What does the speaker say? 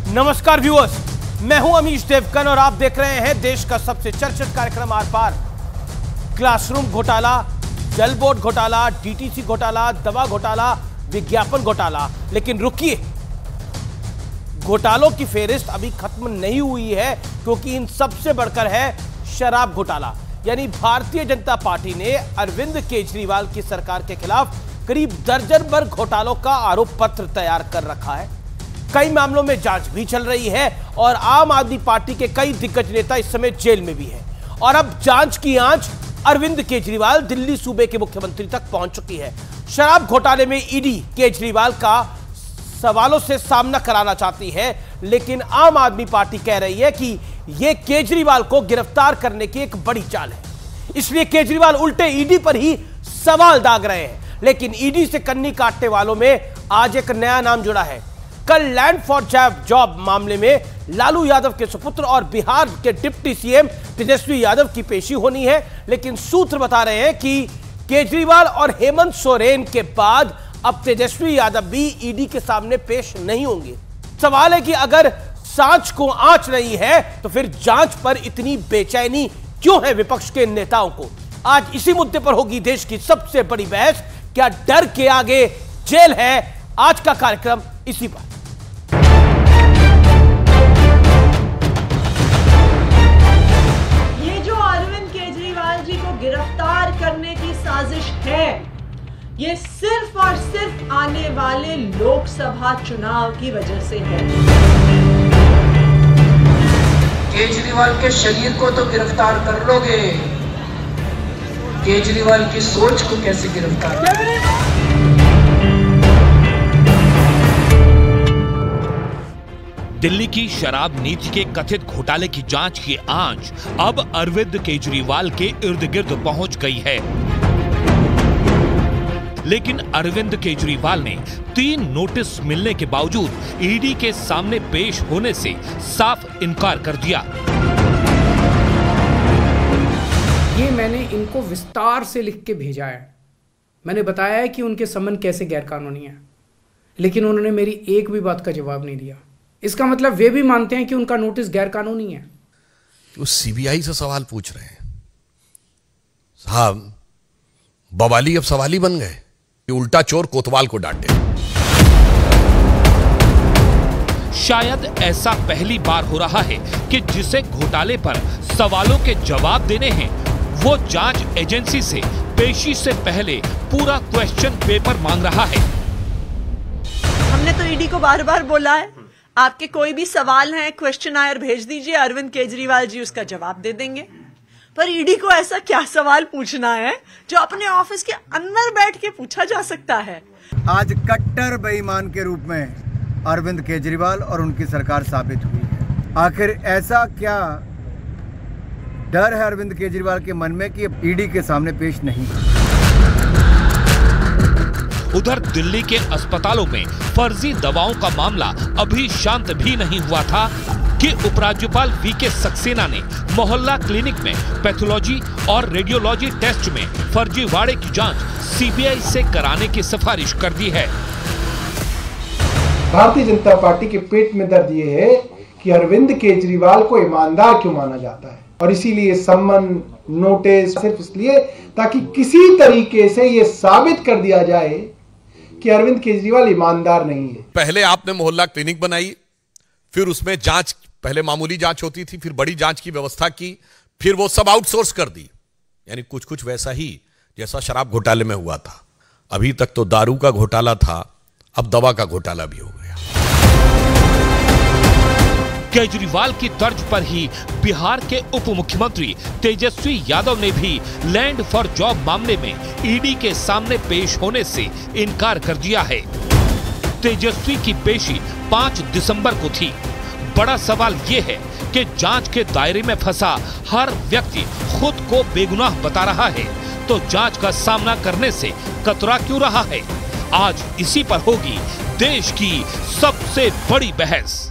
नमस्कार व्यूअर्स, मैं हूं अमीश देवगन और आप देख रहे हैं देश का सबसे चर्चित कार्यक्रम आर पार। क्लासरूम घोटाला, जल बोर्ड घोटाला, डीटीसी घोटाला, दवा घोटाला, विज्ञापन घोटाला। लेकिन रुकिए, घोटालों की फेहरिस्त अभी खत्म नहीं हुई है, क्योंकि इन सबसे बढ़कर है शराब घोटाला। यानी भारतीय जनता पार्टी ने अरविंद केजरीवाल की सरकार के खिलाफ करीब दर्जन भर घोटालों का आरोप पत्र तैयार कर रखा है। कई मामलों में जांच भी चल रही है और आम आदमी पार्टी के कई दिग्गज नेता इस समय जेल में भी हैं। और अब जांच की आंच अरविंद केजरीवाल दिल्ली सूबे के मुख्यमंत्री तक पहुंच चुकी है। शराब घोटाले में ईडी केजरीवाल का सवालों से सामना कराना चाहती है, लेकिन आम आदमी पार्टी कह रही है कि यह केजरीवाल को गिरफ्तार करने की एक बड़ी चाल है। इसलिए केजरीवाल उल्टे ईडी पर ही सवाल दाग रहे हैं। लेकिन ईडी से कन्नी काटने वालों में आज एक नया नाम जुड़ा है। कल लैंड फॉर जॉब मामले में लालू यादव के सुपुत्र और बिहार के डिप्टी सीएम तेजस्वी यादव की पेशी होनी है। लेकिन सूत्र बता रहे हैं कि केजरीवाल और हेमंत सोरेन के बाद अब तेजस्वी यादव भी ईडी के सामने पेश नहीं होंगे। सवाल है कि अगर सांच को आंच नहीं है तो फिर जांच पर इतनी बेचैनी क्यों है विपक्ष के नेताओं को। आज इसी मुद्दे पर होगी देश की सबसे बड़ी बहस। क्या डर के आगे जेल है? आज का कार्यक्रम इसी पर। ये जो अरविंद केजरीवाल जी को गिरफ्तार करने की साजिश है, ये सिर्फ और सिर्फ आने वाले लोकसभा चुनाव की वजह से है। केजरीवाल के शरीर को तो गिरफ्तार कर लोगे, केजरीवाल की सोच को कैसे गिरफ्तार करोगे? दिल्ली की शराब नीति के कथित घोटाले की जांच की आंच अब अरविंद केजरीवाल के इर्द गिर्द पहुंच गई है। लेकिन अरविंद केजरीवाल ने 3 नोटिस मिलने के बावजूद ईडी के सामने पेश होने से साफ इनकार कर दिया। ये मैंने इनको विस्तार से लिख के भेजा है। मैंने बताया है कि उनके समन कैसे गैरकानूनी है, लेकिन उन्होंने मेरी एक भी बात का जवाब नहीं दिया। इसका मतलब वे भी मानते हैं कि उनका नोटिस गैरकानूनी है। वो सीबीआई से सवाल पूछ रहे हैं। साहब, बवाली अब सवाली बन गए कि उल्टा चोर कोतवाल को डांटे। शायद ऐसा पहली बार हो रहा है कि जिसे घोटाले पर सवालों के जवाब देने हैं, वो जांच एजेंसी से पेशी से पहले पूरा क्वेश्चन पेपर मांग रहा है। हमने तो ईडी को बार बार बोला है, आपके कोई भी सवाल हैं क्वेश्चनायर भेज दीजिए, अरविंद केजरीवाल जी उसका जवाब दे देंगे। पर ईडी को ऐसा क्या सवाल पूछना है जो अपने ऑफिस के अंदर बैठ के पूछा जा सकता है? आज कट्टर बेईमान के रूप में अरविंद केजरीवाल और उनकी सरकार साबित हुई है। आखिर ऐसा क्या डर है अरविंद केजरीवाल के मन में कि ईडी के सामने पेश नहीं? उधर दिल्ली के अस्पतालों में फर्जी दवाओं का मामला अभी शांत भी नहीं हुआ था कि उपराज्यपाल वीके सक्सेना ने मोहल्ला क्लिनिक में पैथोलॉजी और रेडियोलॉजी टेस्ट में फर्जीवाड़े की जांच सीबीआई से कराने की सिफारिश कर दी है। भारतीय जनता पार्टी के पेट में दर्द ये है कि अरविंद केजरीवाल को ईमानदार क्यों माना जाता है, और इसीलिए सम्मन नोटिस सिर्फ इसलिए ताकि किसी तरीके से ये साबित कर दिया जाए कि अरविंद केजरीवाल ईमानदार नहीं है। पहले आपने मोहल्ला क्लिनिक बनाई, फिर उसमें जांच, पहले मामूली जांच होती थी, फिर बड़ी जांच की व्यवस्था की, फिर वो सब आउटसोर्स कर दी। यानी कुछ कुछ वैसा ही जैसा शराब घोटाले में हुआ था। अभी तक तो दारू का घोटाला था, अब दवा का घोटाला भी हो गया। केजरीवाल की तर्ज पर ही बिहार के उप मुख्यमंत्री तेजस्वी यादव ने भी लैंड फॉर जॉब मामले में ईडी के सामने पेश होने से इनकार कर दिया है। तेजस्वी की पेशी 5 दिसंबर को थी। बड़ा सवाल यह है कि जांच के दायरे में फंसा हर व्यक्ति खुद को बेगुनाह बता रहा है, तो जांच का सामना करने से कतरा क्यों रहा है? आज इसी पर होगी देश की सबसे बड़ी बहस।